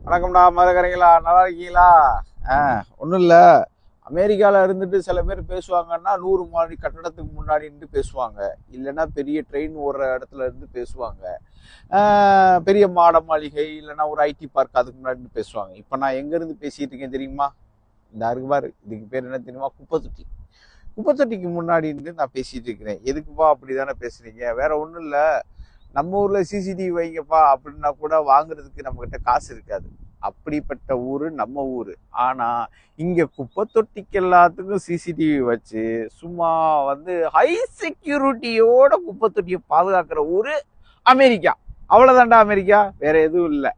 வணக்கம்டா மதுக்கரைங்களா, நல்லா இருக்கீங்களா? ஒன்றும் இல்லை. அமெரிக்காவில் இருந்துட்டு சில பேர் பேசுவாங்கன்னா 100 மாடி கட்டடத்துக்கு முன்னாடி இருந்து பேசுவாங்க. இல்லைன்னா பெரிய ட்ரெயின் ஓடுற இடத்துல இருந்து பேசுவாங்க. பெரிய மாட மாளிகை இல்லைன்னா ஒரு ஐடி பார்க் அதுக்கு முன்னாடி இருந்து பேசுவாங்க. இப்போ நான் எங்கேருந்து பேசிகிட்டு இருக்கேன் தெரியுமா? இந்த அருகுபார் இதுக்கு பேர் என்ன தெரியுமா? குப்பை தொட்டிக்கு முன்னாடி இருந்து நான் பேசிகிட்டு இருக்கிறேன். எதுக்குப்பா அப்படி தானே பேசுகிறீங்க? வேற ஒன்றும் இல்லை. நம்ம ஊரில் சிசிடிவி வைங்கப்பா அப்படின்னா கூட வாங்குறதுக்கு நம்மக்கிட்ட காசு இருக்காது. அப்படிப்பட்ட ஊர் நம்ம ஊர். ஆனால் இங்கே குப்பை தொட்டிக்கு எல்லாத்துக்கும் சிசிடிவி வச்சு சும்மா ஹை செக்யூரிட்டியோட குப்பை தொட்டியை பாதுகாக்கிற ஊர் அமெரிக்கா. அவ்வளோதான்டா அமெரிக்கா, வேற எதுவும் இல்லை.